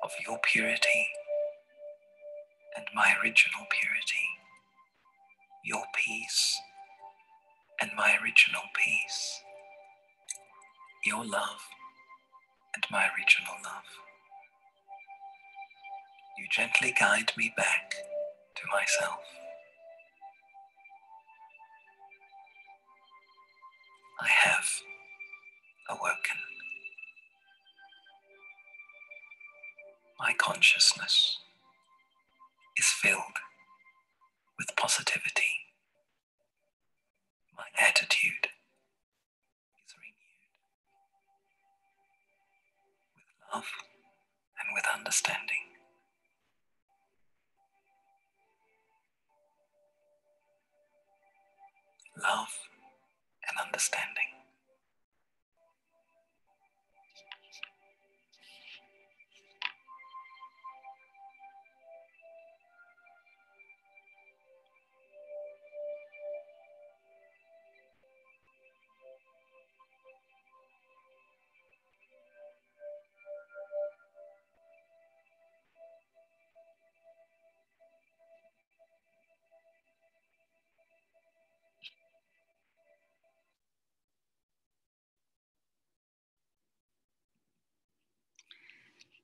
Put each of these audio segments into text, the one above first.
of your purity and my original purity, your peace and my original peace, your love and my original love. You gently guide me back to myself. I have awoken. My consciousness is filled with positivity. My attitude is renewed with love and with understanding. Love and understanding.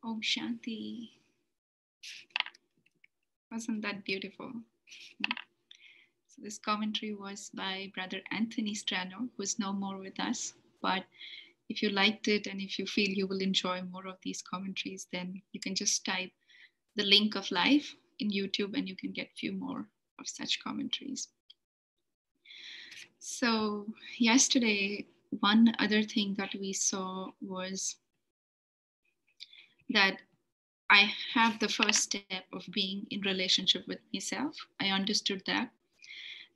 Om Shanti. Wasn't that beautiful? So this commentary was by Brother Anthony Strano, who is no more with us. But if you liked it and if you feel you will enjoy more of these commentaries, then you can just type the link of life in YouTube and you can get a few more of such commentaries. So yesterday, one other thing that we saw was that I have the first step of being in relationship with myself. I understood that.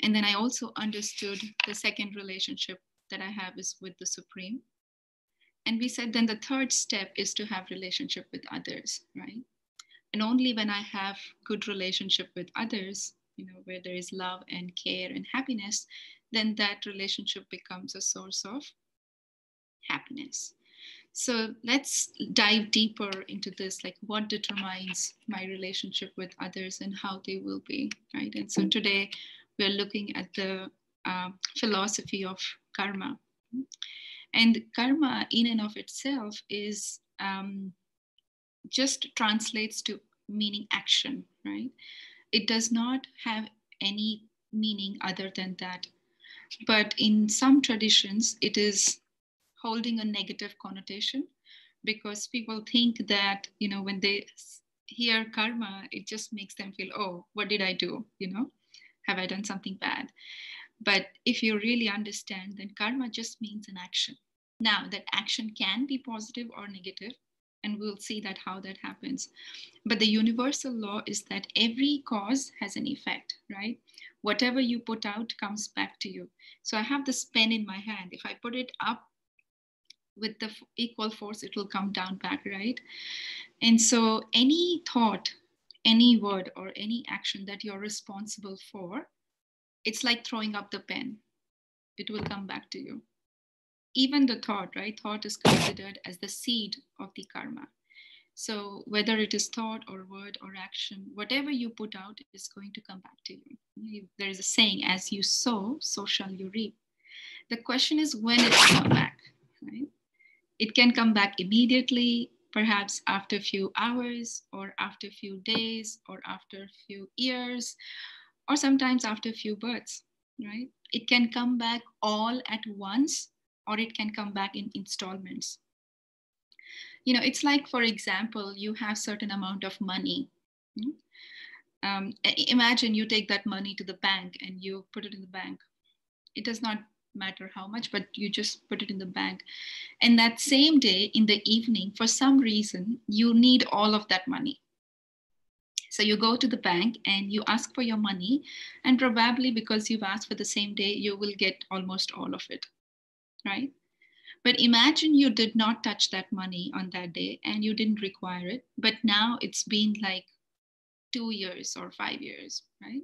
And then I also understood the second relationship that I have is with the Supreme. And we said then the third step is to have relationship with others, right? And only when I have good relationship with others, where there is love and care and happiness, then that relationship becomes a source of happiness. So let's dive deeper into this, like what determines my relationship with others and how they will be, right? And so today we're looking at the philosophy of karma. And karma in and of itself is just translates to meaning action, right? It does not have any meaning other than that. But in some traditions, it is holding a negative connotation because people think that, when they hear karma, it just makes them feel, oh, what did I do? Have I done something bad? But if you really understand, then karma just means an action. Now, that action can be positive or negative, and we'll see that how that happens. But the universal law is that every cause has an effect, right? Whatever you put out comes back to you. So I have this pen in my hand. If I put it up with the equal force, it will come down back, right? And so any thought, any word, or any action that you're responsible for, it's like throwing up the pen. It will come back to you. Even the thought, right? Thought is considered as the seed of the karma. So whether it is thought or word or action, whatever you put out is going to come back to you. There is a saying, as you sow, so shall you reap. The question is when it will come back, right? It can come back immediately, perhaps after a few hours, or after a few days, or after a few years, or sometimes after a few births, right? It can come back all at once, or it can come back in installments. It's like, for example, you have certain amount of money. Imagine you take that money to the bank and you put it in the bank. It does not matter how much, but you just put it in the bank. And that same day in the evening, for some reason, you need all of that money. So you go to the bank and you ask for your money, and probably because you've asked for the same day, you will get almost all of it, right? But imagine you did not touch that money on that day and you didn't require it, but now it's been like 2 years or 5 years, right?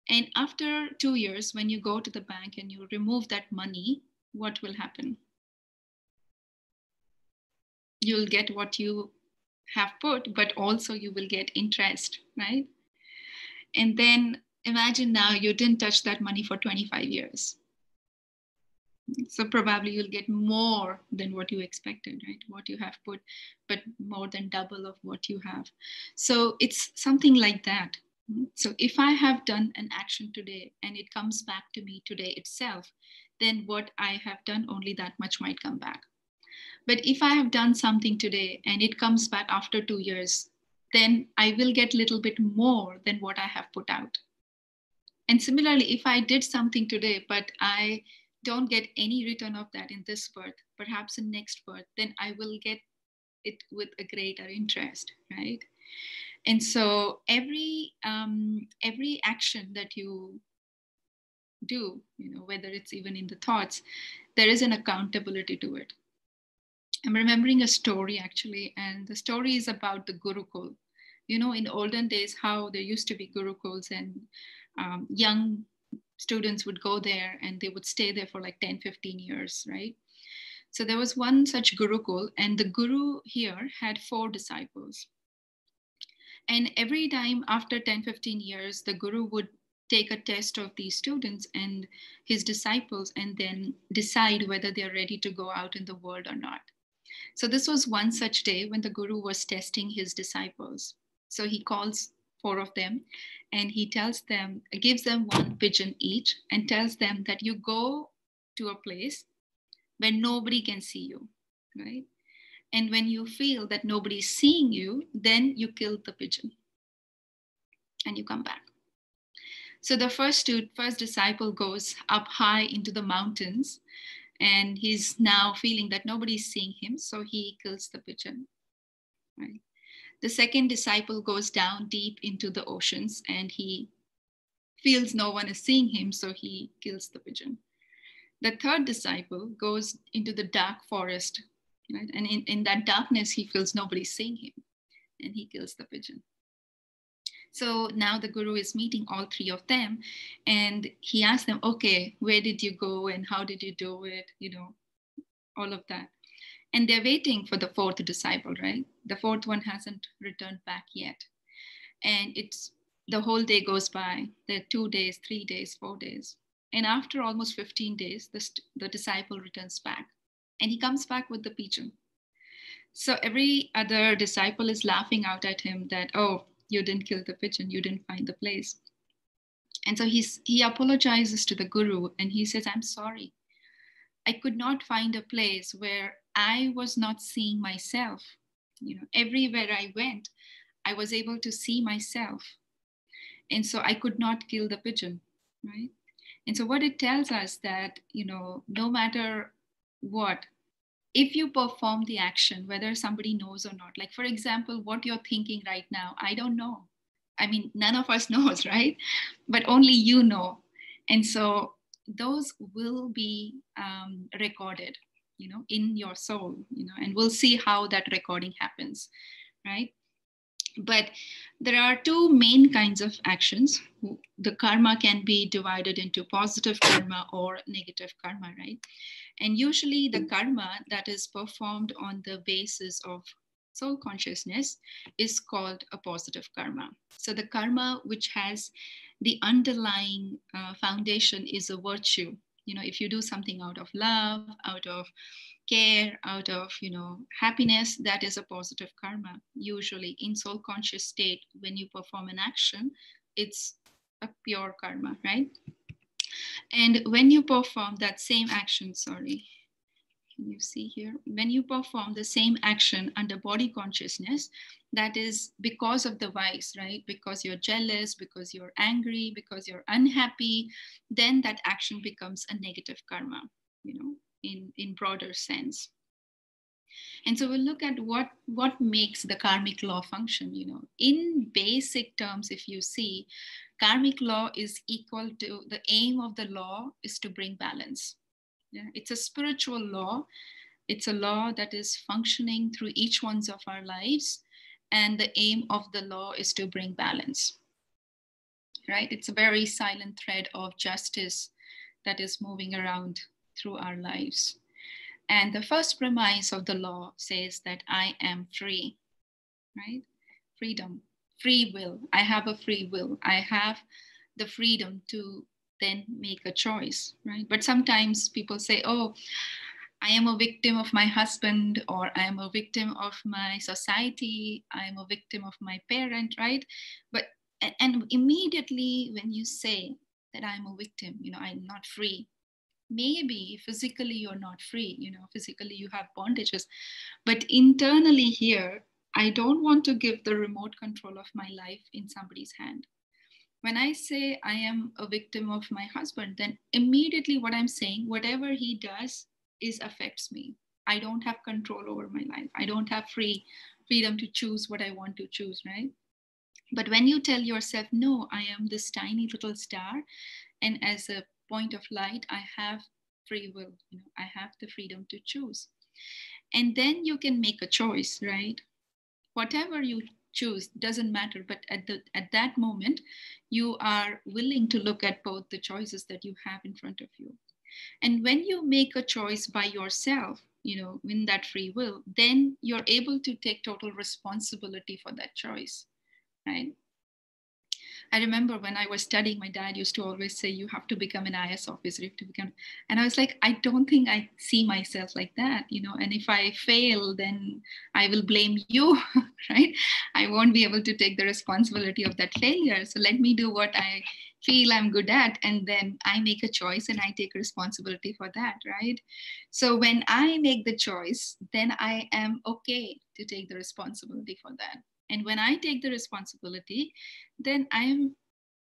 And after 2 years, when you go to the bank and you remove that money, what will happen? You'll get what you have put, but also you will get interest, right? And then imagine now you didn't touch that money for 25 years. So probably you'll get more than what you expected, right? What you have put, but more than double of what you have. So it's something like that. So if I have done an action today and it comes back to me today itself, then what I have done, only that much might come back. But if I have done something today and it comes back after 2 years, then I will get a little bit more than what I have put out. And similarly, if I did something today, but I don't get any return of that in this birth, perhaps in next birth, then I will get it with a greater interest, right? And so every action that you do, whether it's even in the thoughts, there is an accountability to it. I'm remembering a story actually, and the story is about the Gurukul. In olden days, how there used to be Gurukuls, and young students would go there and they would stay there for like 10, 15 years, right? So there was one such Gurukul, and the Guru here had 4 disciples. And every time after 10, 15 years, the Guru would take a test of these students and his disciples and then decide whether they're ready to go out in the world or not. So this was one such day when the Guru was testing his disciples. So he calls 4 of them and he tells them, gives them 1 pigeon each and tells them that you go to a place where nobody can see you, right? And when you feel that nobody's seeing you, then you kill the pigeon and you come back. So the first disciple goes up high into the mountains, and he's now feeling that nobody's seeing him, so he kills the pigeon, right? The second disciple goes down deep into the oceans, and he feels no one is seeing him, so he kills the pigeon. The third disciple goes into the dark forest, right? And in that darkness, he feels nobody's seeing him, and he kills the pigeon. So now the Guru is meeting all 3 of them, and he asks them, okay, where did you go and how did you do it? All of that. And they're waiting for the 4th disciple, right? The 4th one hasn't returned back yet. And the whole day goes by. There are 2 days, 3 days, 4 days. And after almost 15 days, the disciple returns back. And he comes back with the pigeon. So every other disciple is laughing out at him that, oh, you didn't kill the pigeon, you didn't find the place. And so he apologizes to the Guru and he says, I'm sorry. I could not find a place where I was not seeing myself. Everywhere I went, I was able to see myself. And so I could not kill the pigeon, right? And so what it tells us that, no matter what, if you perform the action, whether somebody knows or not, like for example, what you're thinking right now, I don't know. I mean, none of us knows, right? But only you know. And so those will be recorded, in your soul, and we'll see how that recording happens, right? But there are 2 main kinds of actions. The karma can be divided into positive karma or negative karma, right? And usually the karma that is performed on the basis of soul consciousness is called a positive karma. So the karma which has the underlying foundation is a virtue. If you do something out of love, out of care, out of happiness, that is a positive karma. Usually in soul conscious state, when you perform an action, it's a pure karma, right? And when you perform that same action, can you see here? When you perform the same action under body consciousness, that is because of the vice, right? Because you're jealous, because you're angry, because you're unhappy, then that action becomes a negative karma, in broader sense. And so we'll look at what makes the karmic law function. In basic terms, if you see, karmic law is equal to, the aim of the law is to bring balance. Yeah? It's a spiritual law. It's a law that is functioning through each one of our lives. And the aim of the law is to bring balance, right? It's a very silent thread of justice that is moving around through our lives. And the first premise of the law says that I am free. right? Freedom, free will. I have a free will. I have the freedom to then make a choice, right? But sometimes people say, oh, I am a victim of my husband, or I am a victim of my society, I am a victim of my parent, right? But and immediately when you say that I'm a victim, I'm not free. Maybe physically you're not free, physically you have bondages, but internally here, I don't want to give the remote control of my life in somebody's hand. When I say I am a victim of my husband, then immediately what I'm saying, whatever he does is affects me. I don't have control over my life. I don't have freedom to choose what I want to choose, right? But when you tell yourself, no, I am this tiny little star, and as a point of light, I have free will, I have the freedom to choose. And then you can make a choice, right? Whatever you choose doesn't matter, but at that moment you are willing to look at both the choices that you have in front of you. And when you make a choice by yourself, in that free will, then you're able to take total responsibility for that choice, right? I remember when I was studying, my dad used to always say, you have to become an IS officer, you have to become, and I was like, I don't think I see myself like that, and if I fail, then I will blame you, right? I won't be able to take the responsibility of that failure. So let me do what I feel I'm good at, and then I make a choice and I take responsibility for that, right? So when I make the choice, then I am okay to take the responsibility for that. And when I take the responsibility, then I am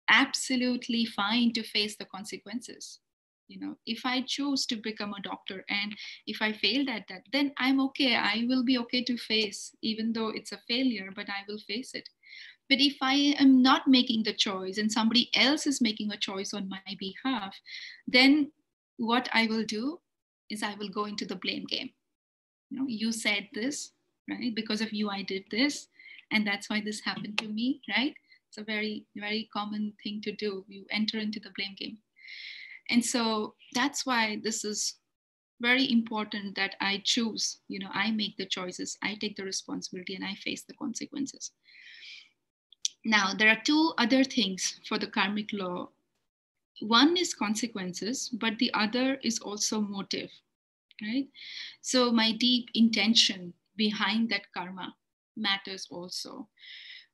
absolutely fine to face the consequences. If I choose to become a doctor and if I failed at that, then I'm okay. I will be okay to face, even though it's a failure, but I will face it. But if I am not making the choice and somebody else is making a choice on my behalf, then what I will do is I will go into the blame game. You said this, right? Because of you, I did this. And that's why this happened to me, right? It's a very, very common thing to do. You enter into the blame game. And so that's why this is very important that I choose, I make the choices, I take the responsibility, and I face the consequences. Now, there are two other things for the karmic law. One is consequences, but the other is also motive, right? So my deep intention behind that karma matters also.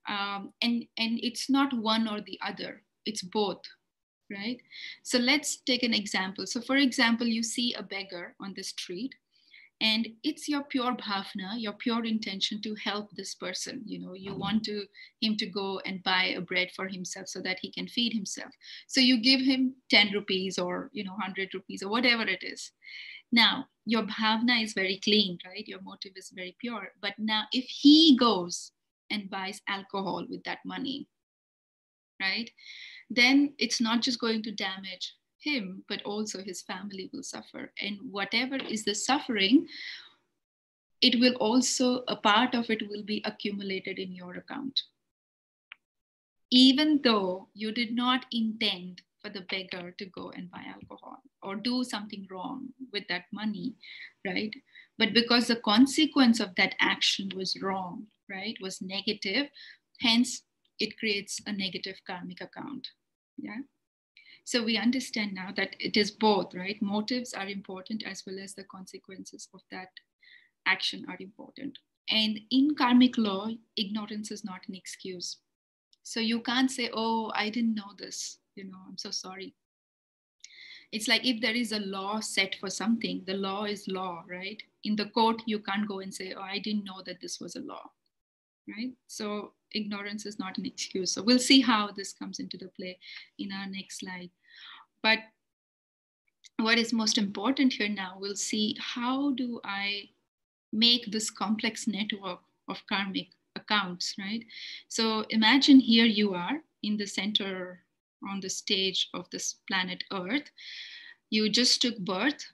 And it's not one or the other, it's both, right? So let's take an example. So for example, you see a beggar on the street, and it's your pure bhavna, your pure intention to help this person. You want him to go and buy a bread for himself so that he can feed himself. So you give him 10 rupees or 100 rupees or whatever it is. Now, your bhavna is very clean, right? Your motive is very pure. But now, if he goes and buys alcohol with that money, right, then it's not just going to damage him, but also his family will suffer. And whatever is the suffering, it will also, a part of it will be accumulated in your account. Even though you did not intend for the beggar to go and buy alcohol or do something wrong with that money, right? But because the consequence of that action was wrong, right, was negative, hence it creates a negative karmic account. Yeah. So we understand now that it is both, right? Motives are important as well as the consequences of that action are important. And in karmic law, ignorance is not an excuse. So you can't say, oh, I didn't know this, I'm so sorry. It's like if there is a law set for something, the law is law, right? In the court, you can't go and say, oh, I didn't know that this was a law, right? So ignorance is not an excuse. So we'll see how this comes into the play in our next slide. But what is most important here now, we'll see how do I make this complex network of karmic accounts, right? So imagine here you are in the center on the stage of this planet Earth. You just took birth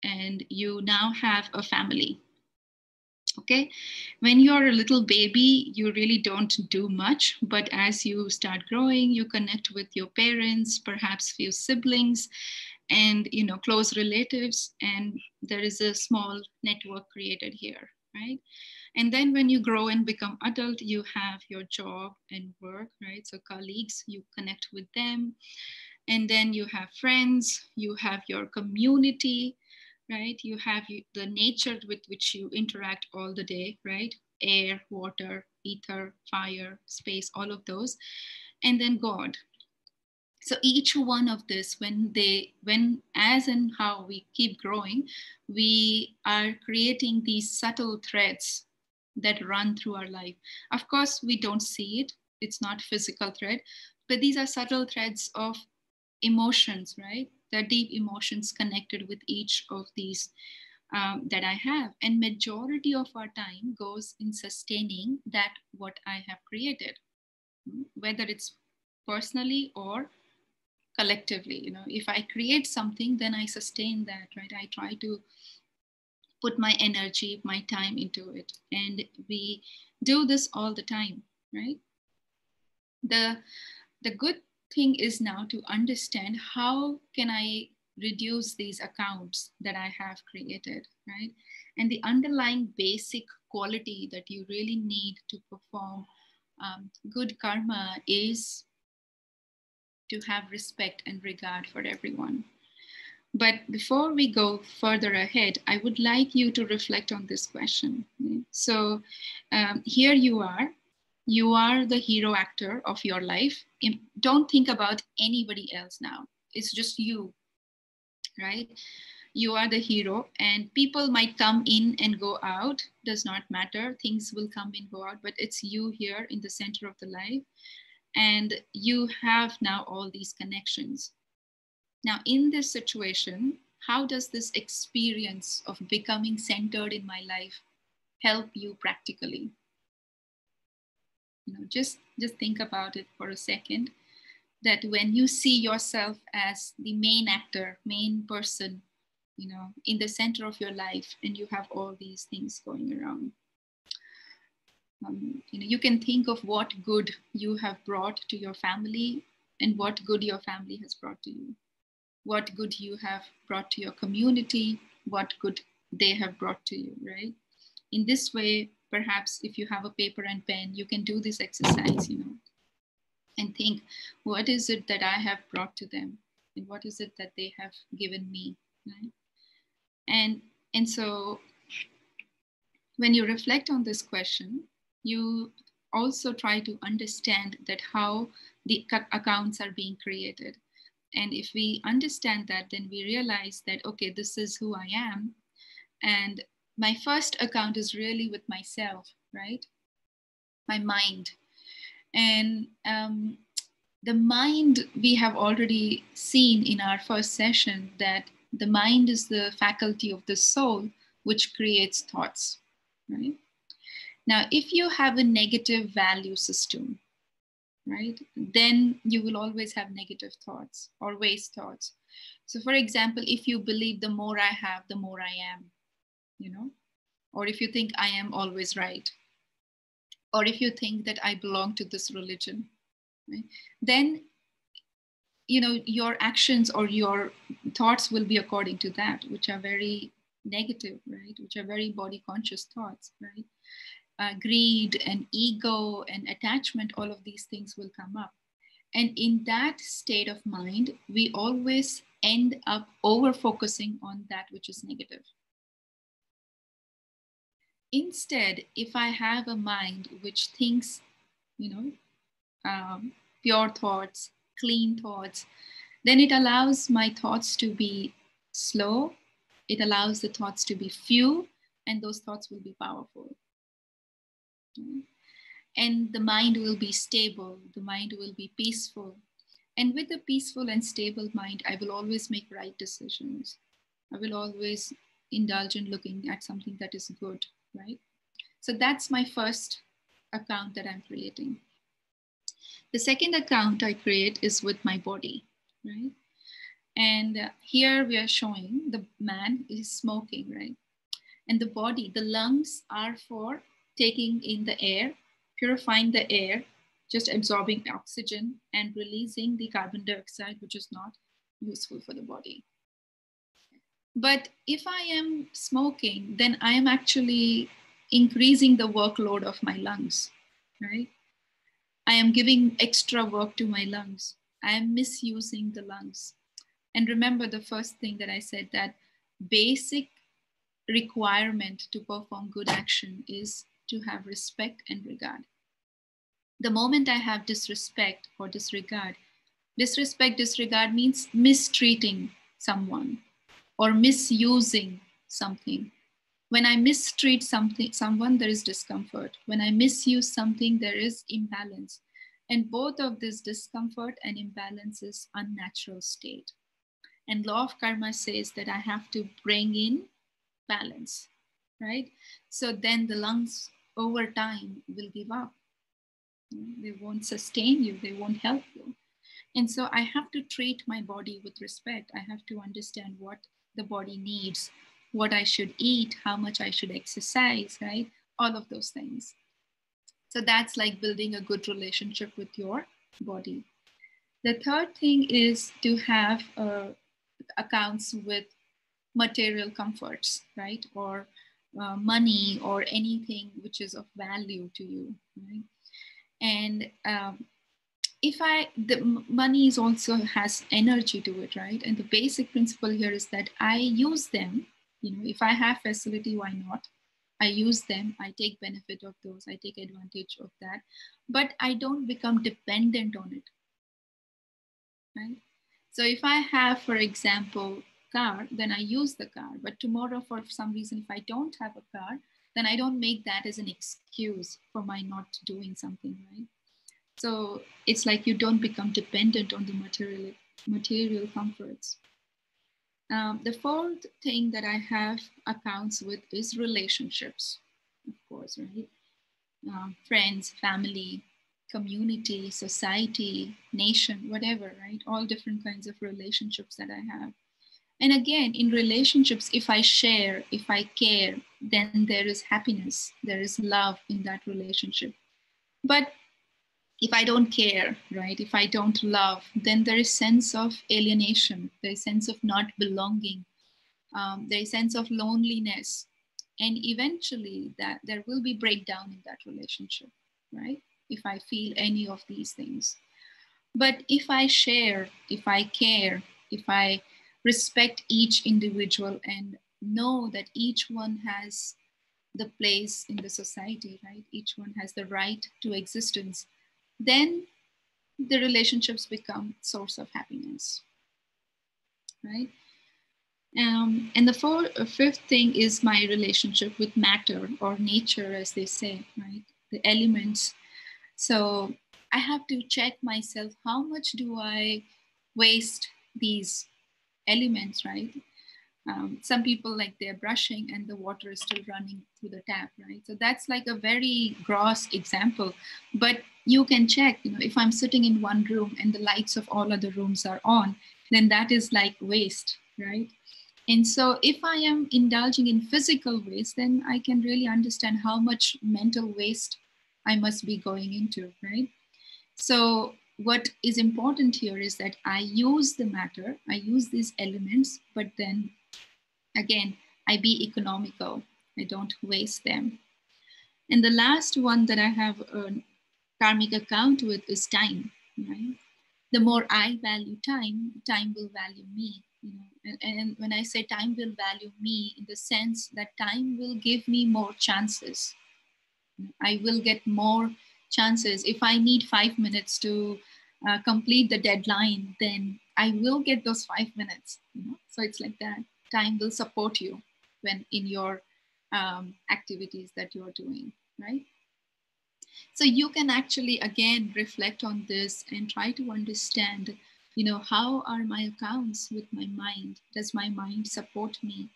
and you now have a family. Okay, when you're a little baby, you really don't do much, but as you start growing, you connect with your parents, perhaps few siblings, and close relatives, and there is a small network created here, right? And then when you grow and become adult, you have your job and work, right? So colleagues, you connect with them. And then you have friends, you have your community, right? You have the nature with which you interact all the day, right? Air, water, ether, fire, space, all of those. And then God. So each one of this, when as and how we keep growing, we are creating these subtle threads that run through our life. Of course, we don't see it. It's not physical thread, but these are subtle threads of emotions, right? The deep emotions connected with each of these that I have. And majority of our time goes in sustaining that what I have created, whether it's personally or collectively. If I create something, then I sustain that, right? I try to put my energy, my time into it. And we do this all the time, right? The good thing is now to understand how can I reduce these accounts that I have created, right? And the underlying basic quality that you really need to perform good karma is to have respect and regard for everyone. But before we go further ahead, I would like you to reflect on this question. So here you are. You are the hero actor of your life. Don't think about anybody else now. It's just you, right? You are the hero, and people might come in and go out. Does not matter. Things will come in, go out, but it's you here in the center of the life. And you have now all these connections. Now, in this situation, how does this experience of becoming centered in my life help you practically? Just think about it for a second, that when you see yourself as the main actor, main person, in the center of your life, and you have all these things going around, you can think of what good you have brought to your family and what good your family has brought to you, what good you have brought to your community, what good they have brought to you, right? In this way, perhaps if you have a paper and pen, you can do this exercise, and think, what is it that I have brought to them? And what is it that they have given me, right? And so when you reflect on this question, you also try to understand that how the accounts are being created. And if we understand that, then we realize that, okay, this is who I am. And my first account is really with myself, right? My mind. And the mind, we have already seen in our first session that the mind is the faculty of the soul which creates thoughts, right? Now, if you have a negative value system, right, then you will always have negative thoughts or waste thoughts. So for example, if you believe the more I have, the more I am, or if you think I am always right, or if you think that I belong to this religion, right, then your actions or your thoughts will be according to that, which are very negative, right, which are very body conscious thoughts, right? Greed and ego and attachment, all of these things will come up. And in that state of mind, we always end up over focusing on that which is negative. Instead, if I have a mind which thinks, pure thoughts, clean thoughts, then it allows my thoughts to be slow. It allows the thoughts to be few, and those thoughts will be powerful. And the mind will be stable. The mind will be peaceful. And with a peaceful and stable mind, I will always make right decisions. I will always indulge in looking at something that is good, right? So that's my first account that I'm creating. The second account I create is with my body, right? And here we are showing the man is smoking, right? And the body, the lungs are for taking in the air, purifying the air, just absorbing oxygen and releasing the carbon dioxide, which is not useful for the body. But if I am smoking, then I am actually increasing the workload of my lungs, right? I am giving extra work to my lungs. I am misusing the lungs. And remember the first thing that I said, that basic requirement to perform good action is to have respect and regard. The moment I have disrespect or disregard, disregard means mistreating someone or misusing something. When I mistreat someone, there is discomfort. When I misuse something, there is imbalance. And both of this discomfort and imbalance is unnatural state. And law of karma says that I have to bring in balance, right? So then the lungs over time will give up. They won't sustain you, they won't help you. And so I have to treat my body with respect. I have to understand what the body needs, what I should eat, how much I should exercise, right? All of those things. So that's like building a good relationship with your body. The third thing is to have accounts with material comforts, right? Or money or anything which is of value to you, right? And if the money is also has energy to it, right? And the basic principle here is that I use them. If I have facility, why not? I use them, I take benefit of those, I take advantage of that, but I don't become dependent on it, right? So if I have, for example, car, then I use the car, but tomorrow for some reason, if I don't have a car, then I don't make that as an excuse for my not doing something, right? So it's like you don't become dependent on the material comforts. The fourth thing that I have accounts with is relationships, of course, right? Friends, family, community, society, nation, whatever, right? All different kinds of relationships that I have. And again, in relationships, if I share, if I care, then there is happiness, there is love in that relationship. But if I don't care, right, if I don't love, then there is sense of alienation, there is sense of not belonging, there is sense of loneliness, and eventually that there will be breakdown in that relationship, right? If I feel any of these things. But if I share, if I care, if I respect each individual and know that each one has the place in the society, right? Each one has the right to existence, then the relationships become source of happiness, right? And the fifth thing is my relationship with matter or nature, as they say, right? The elements. So I have to check myself, how much do I waste these elements, right? Some people, like, they're brushing and the water is still running through the tap, right? So that's like a very gross example, but you can check, if I'm sitting in one room and the lights of all other rooms are on, then that is like waste, right? And so if I am indulging in physical waste, then I can really understand how much mental waste I must be going into, right? So what is important here is that I use the matter, I use these elements, but then again, I be economical. I don't waste them. And the last one that I have a karmic account with is time, right? The more I value time, time will value me. And when I say time will value me, in the sense that time will give me more chances. I will get more chances. If I need 5 minutes to complete the deadline, then I will get those 5 minutes. So it's like that. Time will support you when in your activities that you're doing, right? So you can actually again reflect on this and try to understand, how are my accounts with my mind? Does my mind support me?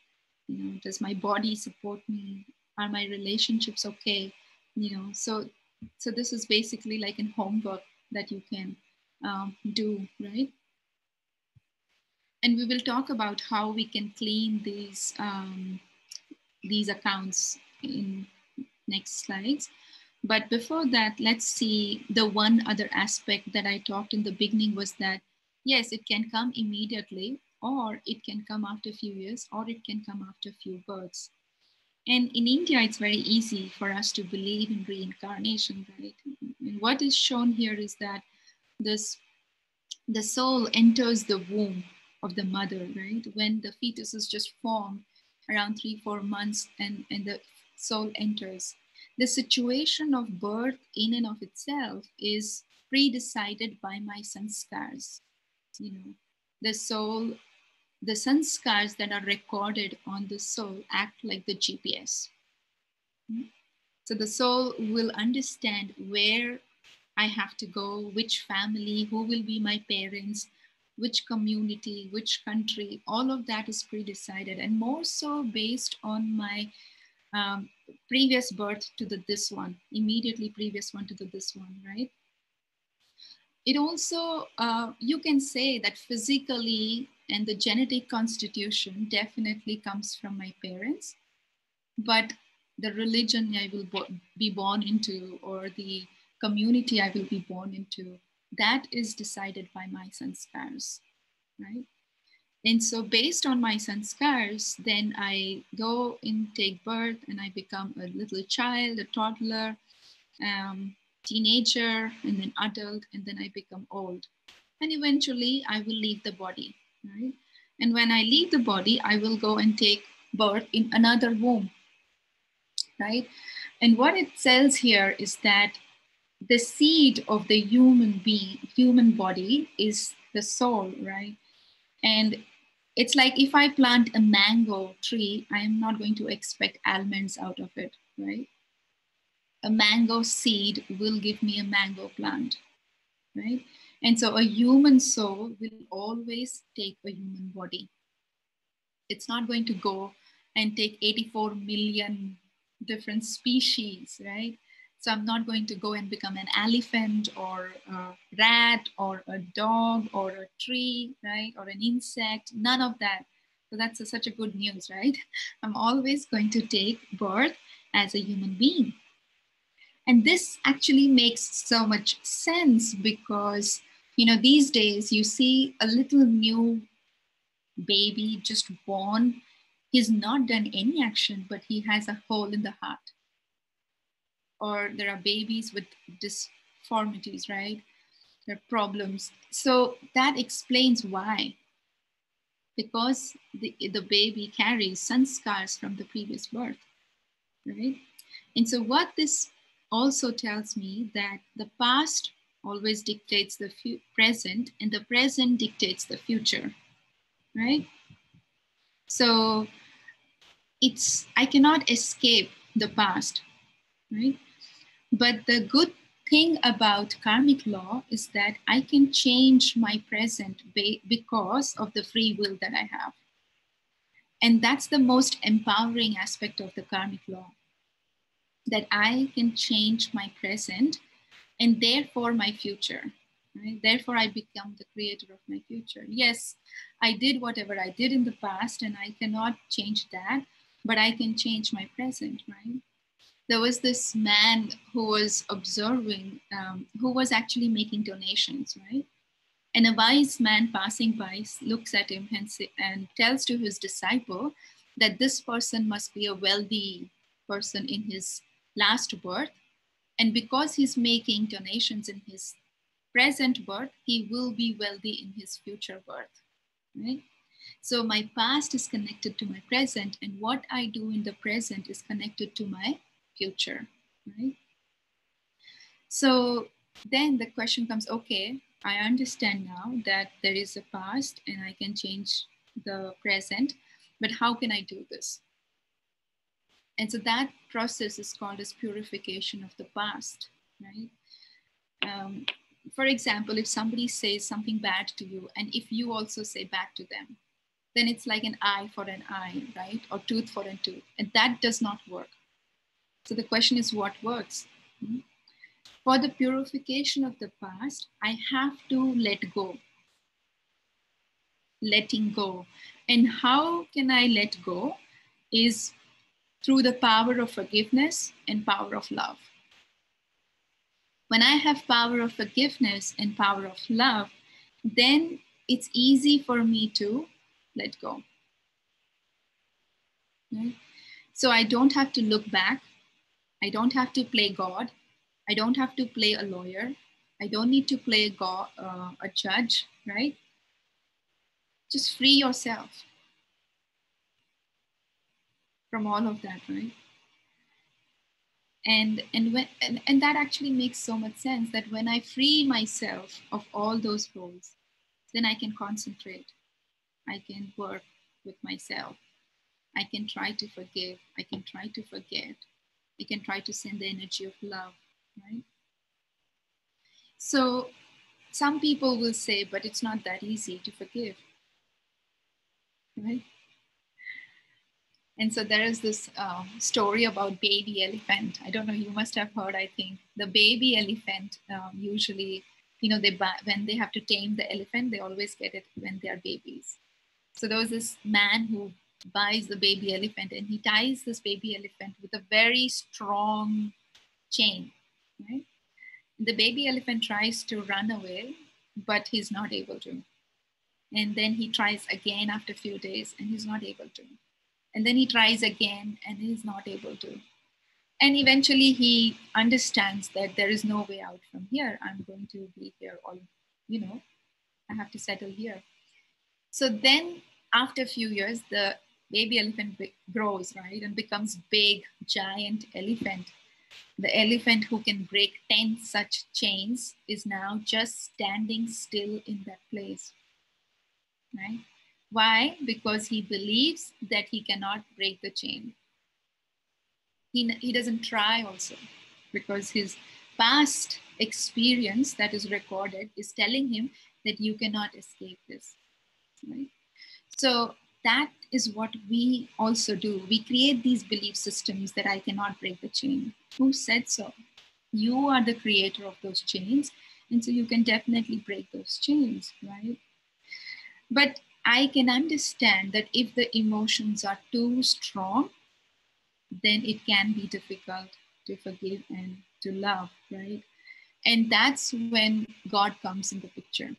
Does my body support me? Are my relationships okay? So this is basically like an homework that you can do, right? And we will talk about how we can clean these accounts in next slides. But before that, let's see the one other aspect that I talked in the beginning was that, yes, it can come immediately, or it can come after a few years, or it can come after a few births. And in India, it's very easy for us to believe in reincarnation, right? And what is shown here is that this the soul enters the womb of the mother, right? When the fetus is just formed around 3-4 months, and the soul enters. The situation of birth in and of itself is pre-decided by my sanskars. You know, the soul, the sanskars that are recorded on the soul act like the GPS. So the soul will understand where I have to go, which family, who will be my parents, which community, which country. All of that is pre-decided, and more so based on my previous birth to this one, immediately previous one to this one, right? It also, you can say that physically and the genetic constitution definitely comes from my parents, but the religion I will be born into, or the community I will be born into, that is decided by my sanskars, right? And so based on my sanskars, then I go and take birth, and I become a little child, a toddler, teenager, and then adult, and then I become old. And eventually I will leave the body, right? And when I leave the body, I will go and take birth in another womb, right? And what it says here is that the seed of the human being, human body, is the soul, right? And it's like if I plant a mango tree, I am not going to expect almonds out of it, right? A mango seed will give me a mango plant, right? And so a human soul will always take a human body. It's not going to go and take 84 million different species, right? So I'm not going to go and become an elephant or a rat or a dog or a tree, right? Or an insect, none of that. So that's such a good news, right? I'm always going to take birth as a human being. And this actually makes so much sense because, you know, these days you see a little new baby just born. He's not done any action, but he has a hole in the heart. Or there are babies with disformities, right? There are problems. So that explains why. Because the baby carries sanskars from the previous birth, right? And so what this also tells me that the past always dictates the present, and the present dictates the future, right? So I cannot escape the past, right? But the good thing about karmic law is that I can change my present because of the free will that I have. And that's the most empowering aspect of the karmic law, that I can change my present and therefore my future. Right? Therefore, I become the creator of my future. Yes, I did whatever I did in the past, and I cannot change that, but I can change my present, right? There was this man who was observing, who was actually making donations, right? And a wise man passing by looks at him and tells to his disciple that this person must be a wealthy person in his last birth. And because he's making donations in his present birth, he will be wealthy in his future birth, right? So my past is connected to my present, and what I do in the present is connected to my future, right? So then the question comes, okay, I understand now that there is a past and I can change the present, but how can I do this? And so that process is called as purification of the past, right? For example, if somebody says something bad to you, and if you also say bad to them, then it's like an eye for an eye, right? Or tooth for a tooth. And that does not work. So the question is, what works? For the purification of the past, I have to let go. Letting go. And how can I let go? Is through the power of forgiveness and power of love. When I have power of forgiveness and power of love, then it's easy for me to let go. Right? So I don't have to look back. I don't have to play God. I don't have to play a lawyer. I don't need to play God, a judge, right? Just free yourself from all of that, right? And that actually makes so much sense, that when I free myself of all those roles, then I can concentrate. I can work with myself. I can try to forgive. I can try to forget. I can try to send the energy of love, right? So some people will say, but it's not that easy to forgive, right? And so there is this story about baby elephant. I don't know, you must have heard, I think. The baby elephant, usually, when they have to tame the elephant, they always get it when they are babies. So there was this man who buys the baby elephant, and he ties this baby elephant with a very strong chain, right? The baby elephant tries to run away, but he's not able to. And then he tries again after a few days, and he's not able to. And then he tries again, and he's not able to. And eventually he understands that there is no way out from here. I'm going to be here all, I have to settle here. So then after a few years, the baby elephant grows, right? And becomes big, giant elephant. The elephant who can break 10 such chains is now just standing still in that place, right? Why? Because he believes that he cannot break the chain. He doesn't try also, because his past experience that is recorded is telling him that you cannot escape this, right? So that is what we also do. We create these belief systems that I cannot break the chain. Who said so? You are the creator of those chains, and so you can definitely break those chains, right? But I can understand that if the emotions are too strong, then it can be difficult to forgive and to love, right? And that's when God comes in the picture,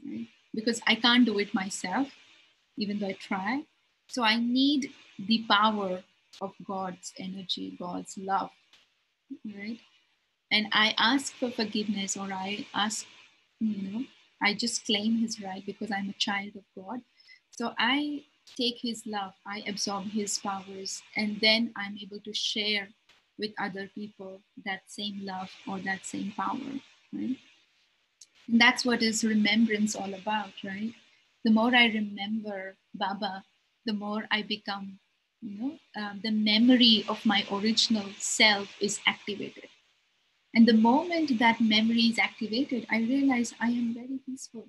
right? Because I can't do it myself, even though I try. So I need the power of God's energy, God's love, right? And I ask for forgiveness, or I ask, I just claim his right because I'm a child of God. So I take his love, I absorb his powers, and then I'm able to share with other people that same love or that same power, right? And that's what is remembrance all about, right? The more I remember Baba, the more I become, the memory of my original self is activated. And the moment that memory is activated, I realize I am very peaceful.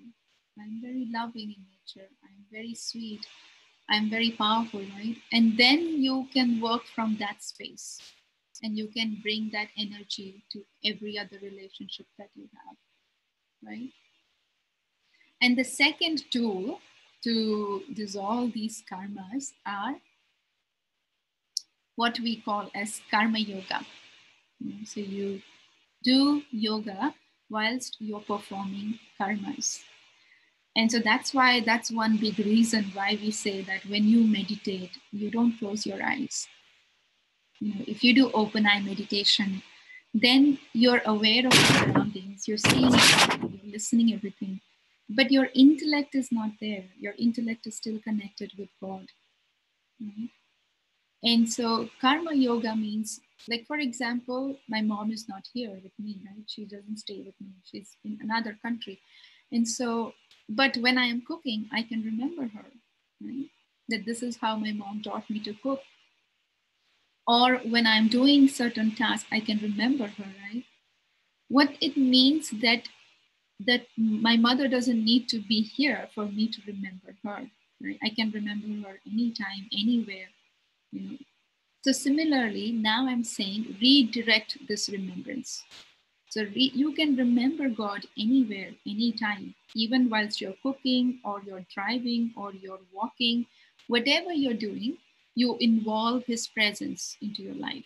I'm very loving in nature. I'm very sweet. I'm very powerful, right? And then you can work from that space, and you can bring that energy to every other relationship that you have, right? And the second tool to dissolve these karmas are what we call as karma yoga. So you do yoga whilst you're performing karmas. And so that's one big reason why we say that when you meditate, you don't close your eyes. If you do open eye meditation, then you're aware of your surroundings, you're seeing everything, you're listening everything, but your intellect is not there. Your intellect is still connected with God. Right? And so karma yoga means, like, for example, my mom is not here with me, right? She doesn't stay with me. She's in another country. And so, but when I am cooking, I can remember her, right? That this is how my mom taught me to cook. Or when I'm doing certain tasks, I can remember her, right? What it means that my mother doesn't need to be here for me to remember her, right? I can remember her anytime, anywhere, So similarly, now I'm saying redirect this remembrance. So you can remember God anywhere, anytime, even whilst you're cooking or you're driving or you're walking, whatever you're doing, you involve his presence into your life.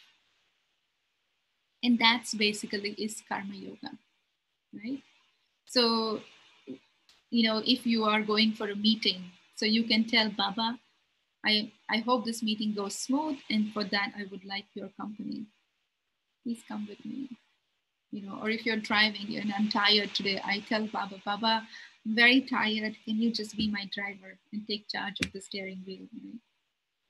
And that's basically is karma yoga, right? So, if you are going for a meeting, so you can tell Baba, I hope this meeting goes smooth, and for that I would like your company. Please come with me. Or if you're driving and I'm tired today, I tell Baba, Baba, I'm very tired. Can you just be my driver and take charge of the steering wheel?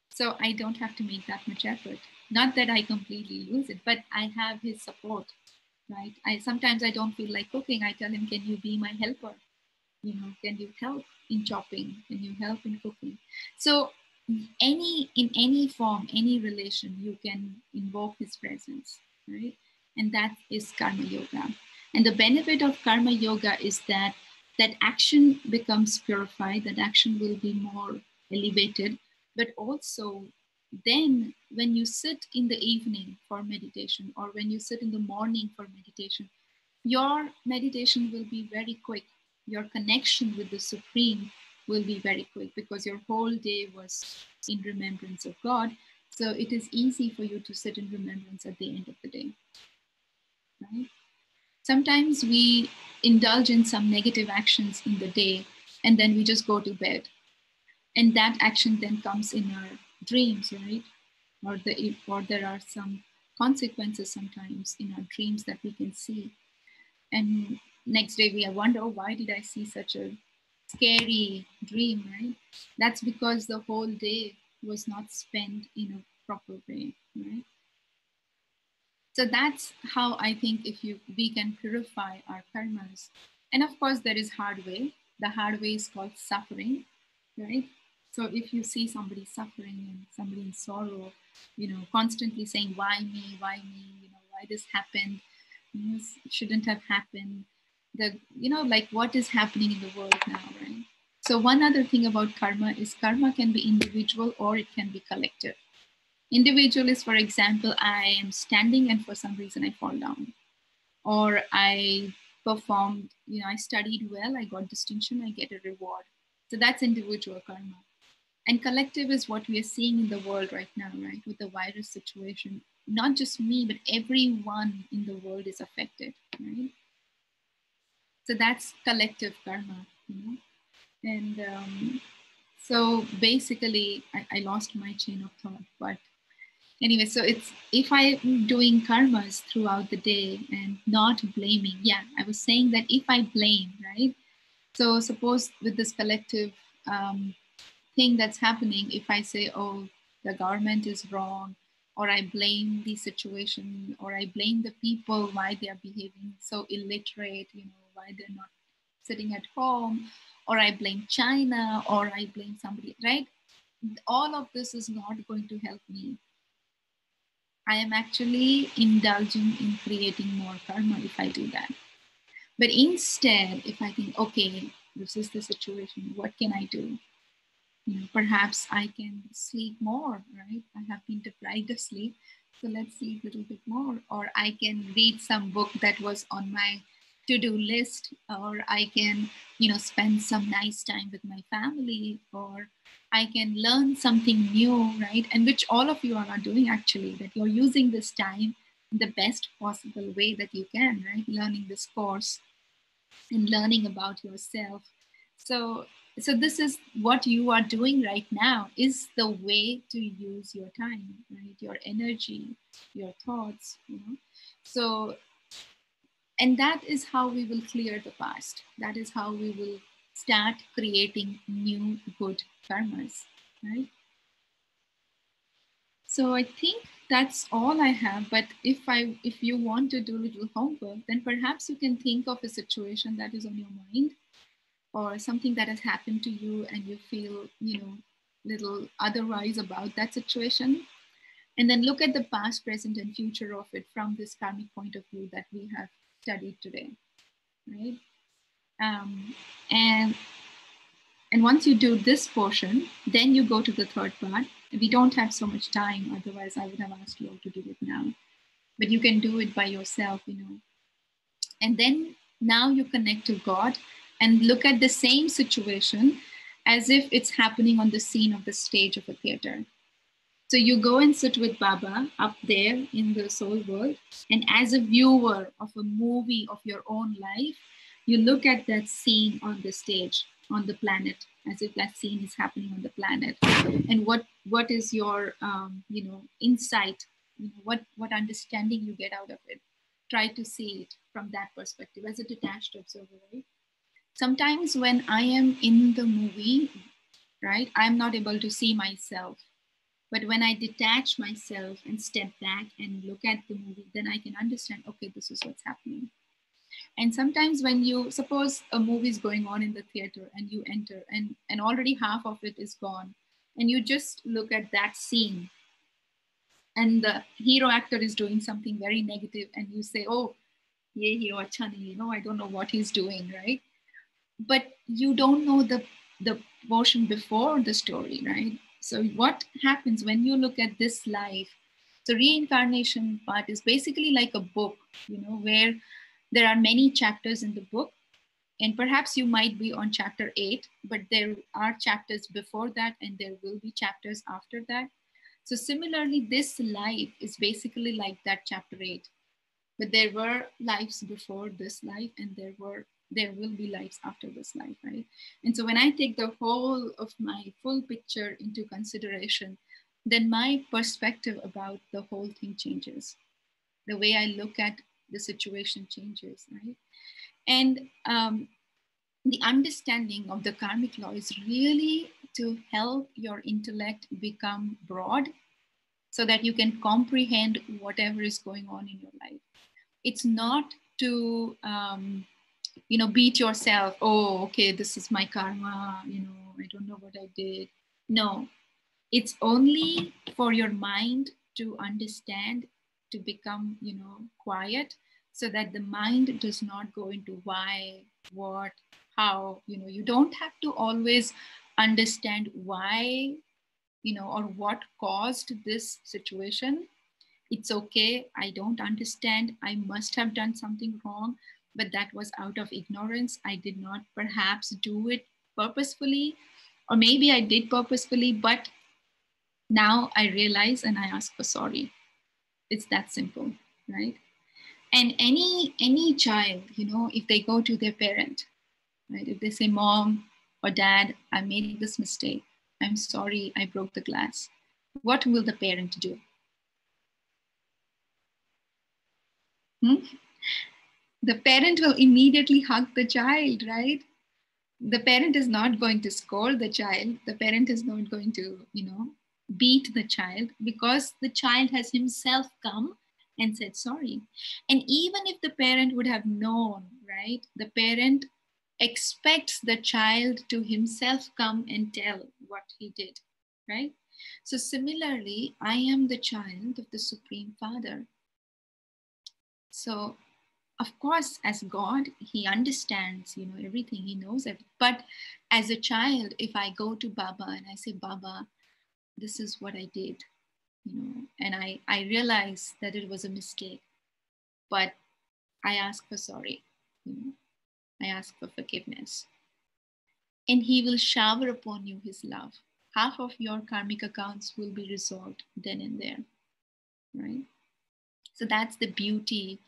So I don't have to make that much effort. Not that I completely lose it, but I have his support, right? Sometimes I don't feel like cooking. I tell him, can you be my helper? Can you help in chopping? Can you help in cooking? So in any form, any relation, you can invoke his presence, right? And that is karma yoga. And the benefit of karma yoga is that action becomes purified, that action will be more elevated, but also then when you sit in the evening for meditation, or when you sit in the morning for meditation, your meditation will be very quick. Your connection with the Supreme will be very quick, because your whole day was in remembrance of God. So it is easy for you to sit in remembrance at the end of the day, right? Sometimes we indulge in some negative actions in the day, and then we just go to bed. And that action then comes in our dreams, right? Or there are some consequences sometimes in our dreams that we can see. And next day we wonder, oh, why did I see such a scary dream, right? That's because the whole day was not spent in a proper way, right? So that's how I think we can purify our karmas. And of course, there is hard way. The hard way is called suffering, right? So if you see somebody suffering and somebody in sorrow, constantly saying, why me, why me, why this happened, this shouldn't have happened. Like what is happening in the world now, right? So one other thing about karma is karma can be individual or it can be collective. Individual is, for example, I am standing and for some reason I fall down, or I performed, I studied well, I got distinction, I get a reward. So that's individual karma. And collective is what we are seeing in the world right now, right? With the virus situation, not just me, but everyone in the world is affected, right? So that's collective karma. And so basically, I lost my chain of thought, but anyway, so it's if I'm doing karmas throughout the day and not blaming. Yeah, I was saying that if I blame, right? So suppose with this collective thing that's happening, if I say, oh, the government is wrong, or I blame the situation, or I blame the people why they are behaving so illiterate, why they're not sitting at home, or I blame China, or I blame somebody, right? All of this is not going to help me. I am actually indulging in creating more karma if I do that. But instead, if I think, okay, this is the situation, what can I do? Perhaps I can sleep more, right? I have been deprived of sleep, so let's sleep a little bit more. Or I can read some book that was on my to-do list, or I can, spend some nice time with my family, or I can learn something new, right? And which all of you are doing actually, that you're using this time in the best possible way that you can, right? Learning this course and learning about yourself. So this is what you are doing right now, is the way to use your time, right? Your energy, your thoughts, so and that is how we will clear the past. That is how we will start creating new good karmas, right? So I think that's all I have. But if you want to do a little homework, then perhaps you can think of a situation that is on your mind, or something that has happened to you and you feel, little otherwise about that situation. And then look at the past, present, and future of it from this karmic point of view that we have studied today, right? Um, and and once you do this portion, then you go to the third part. We don't have so much time, otherwise I would have asked you all to do it now. But you can do it by yourself, And then now you connect to God and look at the same situation as if it's happening on the scene of the stage of a theater. So you go and sit with Baba up there in the soul world, and as a viewer of a movie of your own life, you look at that scene on the stage. on the planet, as if that scene is happening on the planet. And what is your insight, what understanding you get out of it. Try to see it from that perspective as a detached observer, right? Sometimes when I am in the movie, right, I'm not able to see myself. But when I detach myself and step back and look at the movie, then I can understand, okay, this is what's happening. And sometimes when you suppose a movie is going on in the theater and you enter and already half of it is gone, and you just look at that scene and the hero actor is doing something very negative and you say, oh, ye hero acha nahi, I don't know what he's doing, right? But you don't know the portion before the story, right? So what happens when you look at this life? The reincarnation part is basically like a book, where there are many chapters in the book, and perhaps you might be on chapter 8, but there are chapters before that and there will be chapters after that. So similarly, this life is basically like that chapter 8, but there were lives before this life and there will be lives after this life, right? And so when I take the whole of my full picture into consideration, then my perspective about the whole thing changes. The way I look at the situation changes, right? And the understanding of the karmic law is really to help your intellect become broad so that you can comprehend whatever is going on in your life. It's not to beat yourself. Oh, okay, this is my karma. I don't know what I did. No, it's only for your mind to understand, to become quiet, so that the mind does not go into why, what, how. You don't have to always understand why, or what caused this situation. It's okay, I don't understand, I must have done something wrong, but that was out of ignorance. I did not perhaps do it purposefully, or maybe I did purposefully, but now I realize and I ask for sorry. It's that simple, right? And any child, if they go to their parent, right, if they say, mom or dad, I made this mistake, I'm sorry, I broke the glass, what will the parent do? The parent will immediately hug the child, right? The parent is not going to scold the child. The parent is not going to, beat the child, because the child has himself come and said sorry. And even if the parent would have known, right, the parent expects the child to himself come and tell what he did, right? So similarly, I am the child of the Supreme Father. So of course, as God, he understands, everything, he knows it. But as a child, if I go to Baba and I say, Baba, this is what I did, and I realize that it was a mistake, but I ask for sorry, I ask for forgiveness. And he will shower upon you his love. Half of your karmic accounts will be resolved then and there, right? So that's the beauty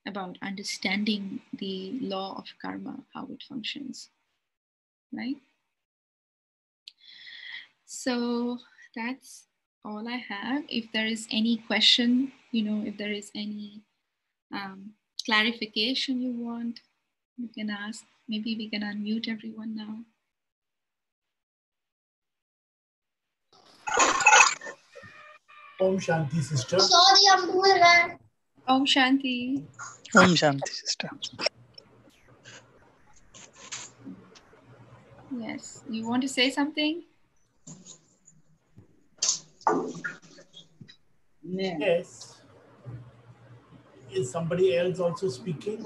about understanding the law of karma, how it functions, right? So that's all I have. If there is any question, if there is any clarification you want, you can ask. Maybe we can unmute everyone now. Om Shanti, sister. Sorry, I'm doing that. Om Shanti. Om Shanti, sister. Yes, you want to say something? Yes. Is somebody else also speaking?